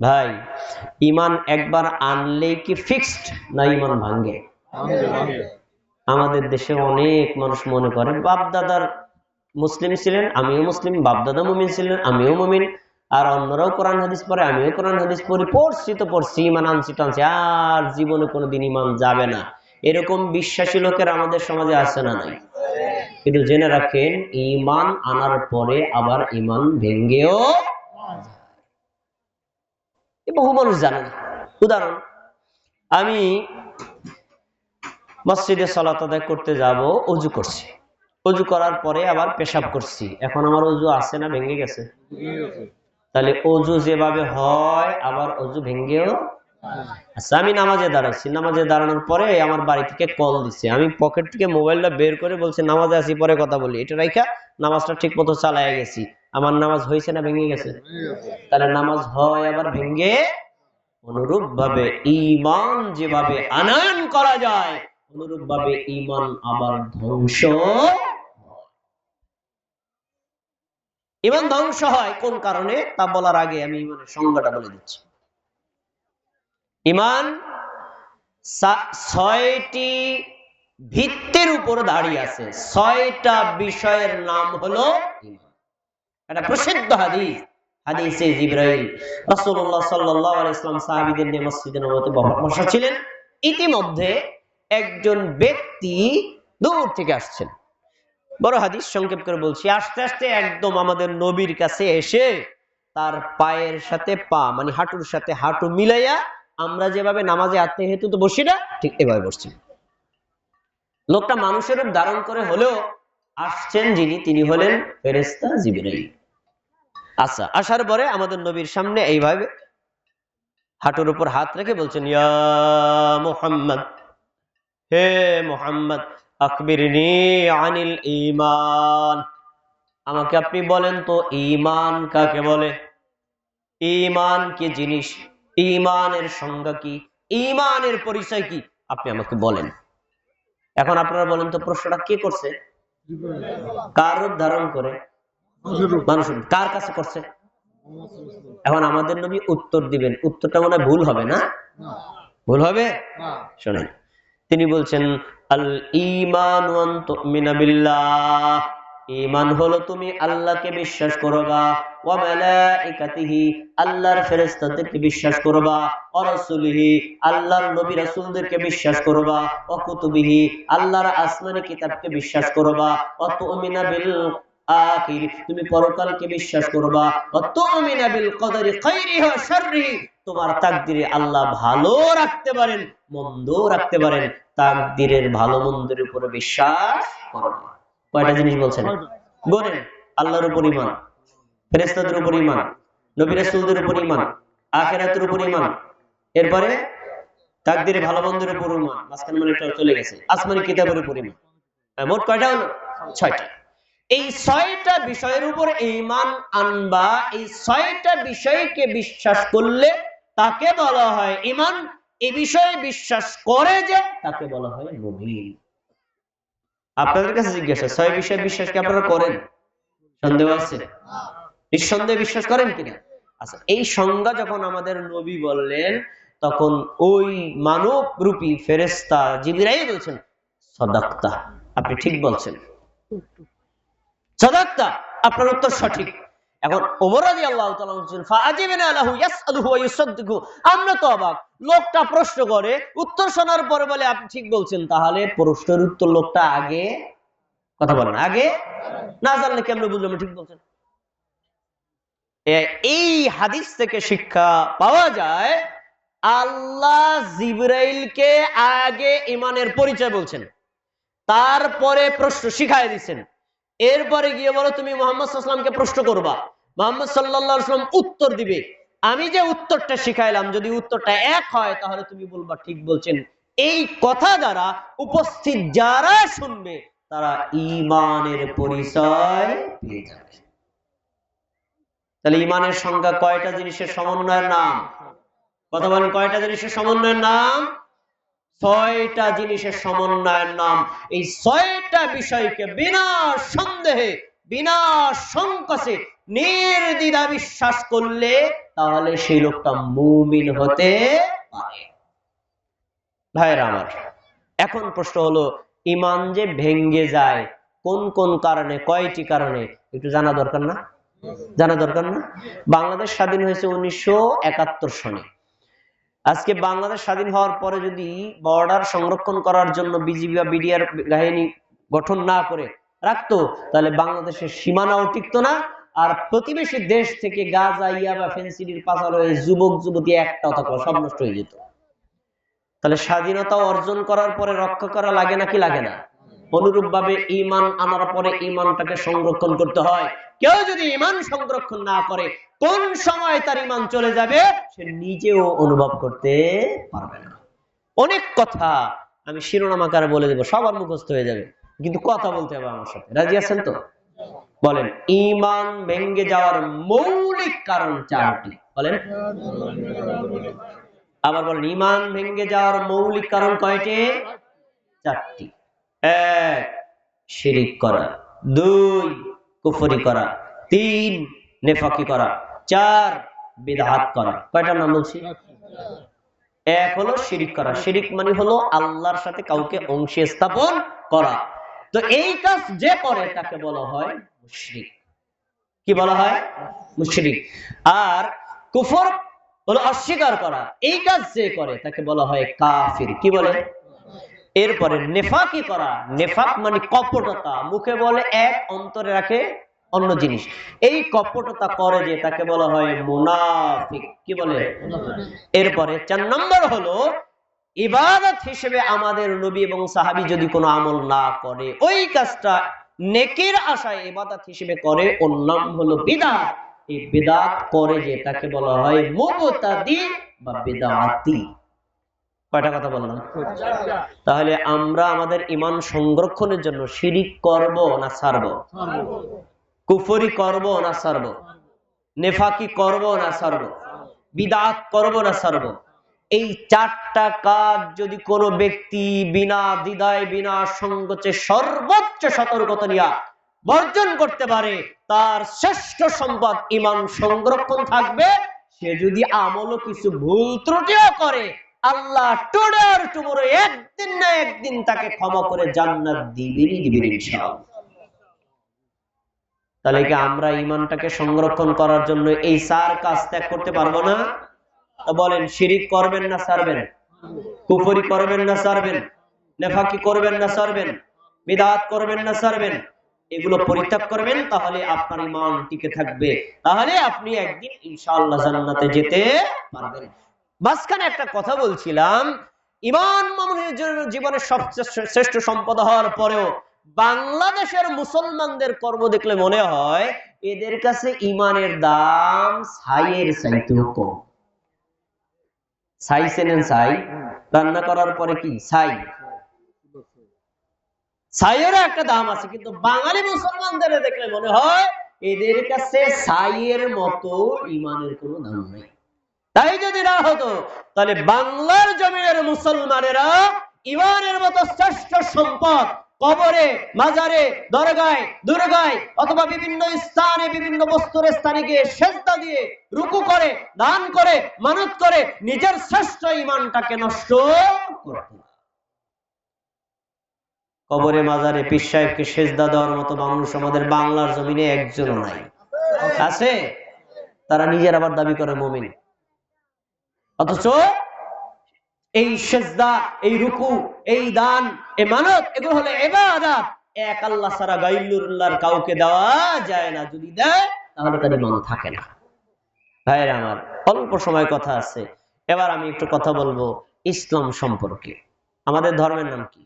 ভাই ইমান একবার আনলে কি ফিক্সড না ইমান ভাঙ্গে? আমাদের দেশে অনেক মানুষ মনে করে বাপ দাদার মুসলিম ছিলেন, আমিও মুসলিম, বাপ দাদা মুমিন ছিলেন, আমিও মুমিন, আর অন্যরাও কোরআন হাদিস পড়ে, আমিও কোরআন হাদিস পড়ি, পড়ছি তো পড়ছি, ইমান আনছি টানছি, আর জীবনে কোনোদিন ইমান যাবে না, এরকম বিশ্বাসী লোকের আমাদের সমাজে আছে না নাই? কিন্তু জেনে রাখেন ইমান আনার পরে আবার ইমান ভেঙ্গেও বহু মানুষ জানে না। উদাহরণ, আমি মসজিদে সালাত আদায় করতে যাব, ওযু করছি, ওযু করার পরে আবার পেশাব করছি, এখন আমার ওযু আছে না ভেঙে গেছে? তাহলে ওযু যেভাবে হয় আবার ওযু ভেঙ্গেও। আচ্ছা, আমি নামাজে দাঁড়াইছি, নামাজে দাঁড়ানোর পরে আমার বাড়ি থেকে কল দিচ্ছে, আমি পকেট থেকে মোবাইলটা বের করে বলছি নামাজে আসি পরে কথা বলি, এটা রাইখা নামাজটা ঠিক মতো চালায় গেছি, আমার নামাজ হয়েছে না ভেঙে গেছে? তাহলে নামাজ হয় আবার ভেঙ্গে। অনুরূপ ভাবে ঈমান যেভাবে আনয়ন করা যায়, অনুরূপ ভাবে ঈমান আবার ধ্বংস। ঈমান ধ্বংস হয় কোন কারণে তা বলার আগে আমি ঈমানের সংজ্ঞাটা বলে দিচ্ছি। ঈমান ৬টি ভিত্তির উপর দাঁড়িয়ে আছে, ৬টা বিষয়ের নাম হলো ঈমান। এটা প্রসিদ্ধ হাদিস, হাদিসে জিবরাইল। রাসূলুল্লাহ সাল্লাল্লাহু আলাইহি ওয়াসাল্লাম সাহাবীদের নিয়ে মসজিদে নববীতে বসা ছিলেন। ইতিমধ্যে একজন ব্যক্তি দূর থেকে আসছেন, বড় হাদিস সংক্ষেপ করে বলছি, আস্তে আস্তে একদম আমাদের নবীর কাছে এসে তার পায়ের সাথে পা মানে হাঁটুর সাথে হাঁটু মিলাইয়া, আমরা যেভাবে নামাজে আত্মীয়হেতু তো বসি না, ঠিক এভাবে বসছি। লোকটা মানুষের রূপ ধারণ করে হলেও আসছেন যিনি, তিনি হলেন ফেরেশতা জিবরাইল। আচ্ছা, আসার পরে আমাদের নবীর সামনে এইভাবে হাঁটুর উপর হাত রেখে বলছেন, ইয়া মুহাম্মদ, হে মুহাম্মদ, আখবিরনি আনিল ঈমান, আমাকে আপনি বলেন তো ঈমান কাকে বলে, ঈমান কি জিনিস, ঈমানের সংজ্ঞা কি, ঈমানের পরিচয় কি, আপনি আমাকে বলেন। এখন আপনারা বলেন তো প্রশ্নটা কে করছে? কার রূপ ধারণ করে? মানুষ। কার কাছে করছে? এখন আমাদের নবী উত্তর দিবেন, উত্তরটা মনে ভুল হবে না? ভুল হবে? শোনেন, তিনি বলছেন আল ঈমান ওয়ান তুমিনা বিল্লাহ, ঈমান হলো তুমি আল্লাহকে বিশ্বাস করবা, ওয়া মালাইকাতিহি, আল্লাহর ফেরেশতাদেরকে বিশ্বাস করবা, ওয়া রাসূলিহি, আল্লাহর নবী রাসূলদেরকে বিশ্বাস করবা, ওয়া কুতুবিহি, আল্লাহর আসমানি কিতাবকে বিশ্বাস করবা, ওয়া তুমিনা বিল আখির, তুমি পরকালকে বিশ্বাস করবা, ওয়া তুমিনা বিল কদরি খাইরিহি ওয়া শাররিহি, তোমার তাকদীরে আল্লাহ ভালো রাখতে পারেন, মন্দ রাখতে পারেন, তাকদীরের ভালো মন্দের উপরে বিশ্বাস করবা। কয়টা জিনিস বলছেন? বলেন। আল্লাহর উপর ঈমান, ফেরেশতাদের উপর ঈমান, নবী রাসূলদের উপর ঈমান, আখিরাতের উপর ঈমান, এরপরে তাকদীরে ভালো মন্দের উপর ঈমান, মাঝখানে একটা চলে গেছে, আসমানি কিতাবের উপর ঈমান। মোট কয়টা হলো? 6টা। এই 6টা বিষয়ের উপর ঈমান আনবা, এই 6টা বিষয়কে বিশ্বাস করলে তাকে বলা হয় ঈমান। এই বিষয়ে বিশ্বাস করে যে তাকে বলা হয় মুমিন। আপনাদের কাছে জিজ্ঞাসা, 6 বিষয়ে বিশ্বাস কি আপনারা করেন? সন্দেহ আছে? নিঃসন্দেহে বিশ্বাস করেন কিনা? আচ্ছা, এই সংজ্ঞা যখন আমাদের নবী বললেন, তখন ওই মানব রূপী ফেরেশতা জিবরাইল বলছেন, সাদাক্তা, আপনি ঠিক বলছেন, সাদাক্তা, আপনার উত্তর সঠিক। এখন ওমর রাদিয়াল্লাহু তাআলা বলেন, ফাআজিবনা লাহু ইয়াসআলুহু ওয়া ইউসাদ্দিকু, আমরা তো অবাক, লোকটা প্রশ্ন করে, উত্তর শোনার পরে বলে আপনি ঠিক বলছেন, তাহলে প্রশ্নের উত্তর লোকটা আগে কথা বলেন, আগে না জানলে কেমনে বুঝলাম ঠিক বলছেন? এই হাদিস থেকে শিক্ষা পাওয়া যায়, আল্লাহ জিবরাইলকে আগে ঈমানের পরিচয় বলছেন, তারপরে প্রশ্ন শিখায় দিচ্ছেন, এরপরে গিয়ে বলো তুমি মুহাম্মদ সাল্লাল্লাহু আলাইহি ওয়াসাল্লামকে প্রশ্ন করবা, মুহাম্মদ সাল্লাল্লাহু আলাইহি ওয়াসাল্লাম উত্তর দিবে, আমি যে উত্তরটা শিখাইলাম যদি উত্তরটা এক হয় তাহলে তুমি বলবা ঠিক বলছেন। এই কথা দ্বারা উপস্থিত যারা শুনবে তারা ঈমানের পরিচয় পেয়ে যাবে। তাহলে ঈমানের সংজ্ঞা কয়টা জিনিসের সমন্বয়ের নাম? কথা বলেন, কয়টা জিনিসের সমন্বয়ের নাম? 6টা জিনিসের সমন্বয়ের নাম। এই 6টা বিষয়কে বিনা সন্দেহে, বিনা সংকোচে নির্দ্বিধা বিশ্বাস করলে তাহলে সেই লোকটা মুমিন হতে পারে। ভাইরা আমার, এখন প্রশ্ন হলো ঈমান যে ভেঙ্গে যায় কোন কোন কারণে, কয়টি কারণে একটু জানা দরকার না? জানা দরকার না? বাংলাদেশ স্বাধীন হয়েছে 1971 সনে। আজকে বাংলাদেশ স্বাধীন হওয়ার পরে যদি বর্ডার সংরক্ষণ করার জন্য বিজিবি বা বিডিআর বাহিনী গঠন না করে রাখতো, তাহলে বাংলাদেশের সীমানাও টিকতো না, আর প্রতিবেশী দেশ থেকে গাঁজা, ইয়াবা, ফেন্সিডিল পাচার হয়ে যুবক যুবতী একটাও থাকলো, সব নষ্ট হয়ে যেত। তাহলে স্বাধীনতা অর্জন করার পরে রক্ষা করা লাগে নাকি লাগে না? অনুরূপ ভাবে ঈমান আনার পরে ঈমানটাকে সংরক্ষণ করতে হয়। কেউ যদি ঈমান সংরক্ষণ না করে, কোন সময় তার ঈমান চলে যাবে সে নিজেও অনুভব করতে পারবে না। অনেক কথা আমি শিরোনাম আকারে বলে দেবো, সবার মুখস্থ হয়ে যাবে, কিন্তু কথা বলতে হবে আমার সাথে। রাজি আছেন তো? বলেন, ঈমান ভেঙে যাওয়ার মৌলিক কারণ চারটি। বলেন, আবার বলেন, ঈমান ভেঙে যাওয়ার মৌলিক কারণ কয়টি? চারটি। এক, শিরিক করা। দুই, কুফরি করা। তিন, নেফাকি করা। চার, বিদআত করা। কয়টার নাম বলছি? এক হলো শিরিক করা। শিরিক মানে হলো আল্লাহর সাথে কাউকে অংশ স্থাপন করা। তো এই কাজ যে করে তাকে বলা হয় মুশরিক। কি বলা হয়? মুশরিক। আর কুফর হলো অস্বীকার করা। এই কাজ যে করে তাকে বলা হয় কাফির। কি বলে? এরপরে নেফাকি করা। নেফাক মানে কপটতা, মুখে বলে এক, অন্তরে রাখে অন্য জিনিস। এই কপটতা করে যে তাকে বলা হয় মুনাফিক। কি বলে? এরপরে 4 নম্বর হলো ইবাদত হিসেবে আমাদের নবী এবং সাহাবী যদি কোনো আমল না করে, ওই কাজটা নেকির আশায় ইবাদত হিসেবে করে, ওর নাম হলো বিদআত। এই বিদআত করে যে তাকে বলা হয় মুবতাদি বা বিদআতি। কয়টা কথা বললাম? তাহলে আমরা আমাদের ঈমান সংরক্ষণের জন্য শিরিক করব না ছাড়ব? কুফরি করব না ছাড়ব? নেফাকি করব না ছাড়ব? বিদআত করব না ছাড়ব? এই চারটা কাজ যদি কোনো ব্যক্তি বিনা দ্বিধায়, বিনা সংকোচে, সর্বোচ্চ সতর্কতা নিয়ে বর্জন করতে পারে, তার শ্রেষ্ঠ সম্পদ ঈমান সংরক্ষণ থাকবে। সে যদি আমলও কিছু ভুল ত্রুটিও করে, আল্লাহ টুডে আর টুমরো একদিন না একদিন তাকে ক্ষমা করে জান্নাত দিবেনই দিবেন ইনশাআল্লাহ। তাহলে কি আমরা ঈমানটাকে সংরক্ষণ করার জন্য এই চার কাজ ত্যাগ করতে পারবো না? বলেন, শিরিক করবেন না ছাড়বেন? কুফরি করবেন না ছাড়বেন? নেফাকি করবেন না ছাড়বেন? বিদআত করবেন না ছাড়বেন? এগুলো পরিত্যাগ করবেন, তাহলে আপনার ঈমান টিকে থাকবে, তাহলে আপনি একদিন ইনশাআল্লাহ জান্নাতে যেতে পারবেন। মাঝখানে একটা কথা বলছিলাম, ঈমান মুমিনের জীবনের সবচেয়ে শ্রেষ্ঠ সম্পদ হওয়ার পরেও বাংলাদেশের মুসলমানদের কর্ম দেখলে মনে হয় এদের কাছে ঈমানের দাম ছাইয়ের চাইতেও কম। ছাই চেনেন? ছাই রান্না করার পরে কি ছাই, ছাইয়েরও একটা দাম আছে, কিন্তু বাঙালি মুসলমানদের দেখলে মনে হয় এদের কাছে ছাইয়ের মতো ঈমানের কোনো দাম নেই। তাই যদি না হতো, তাহলে বাংলার জমিনের মুসলমানেরা ঈমানের মতো শ্রেষ্ঠ সম্পদ কবরে, মাজারে, দরগায়, দুর্গায় অথবা বিভিন্ন স্থানে, বিভিন্ন বস্তুর স্থানে গিয়ে সেজদা দিয়ে রুকু করে, দান করে, মানত করে নিজের শ্রেষ্ঠ ঈমানটাকে নষ্ট করত না। কবরে, মাজারে পীর সাহেবকে সেজদা দেওয়ার মতো মানুষ আমাদের বাংলার জমিনে একজনও নাই। আছে? তারা নিজের আবার দাবি করে মুমিন, অথচ এই সেজদা, এই রুকু, এই দান, এই মানত, এগুলো হলো ইবাদত। এক আল্লাহ ছাড়া গায়রুল্লাহর কাউকে দেওয়া যায় না। যদি দেয় তাহলে তার ঈমান থাকে না। ভাইরা আমার, অল্প সময় কথা আছে, এবার আমি একটু কথা বলবো ইসলাম সম্পর্কে। আমাদের ধর্মের নাম কি?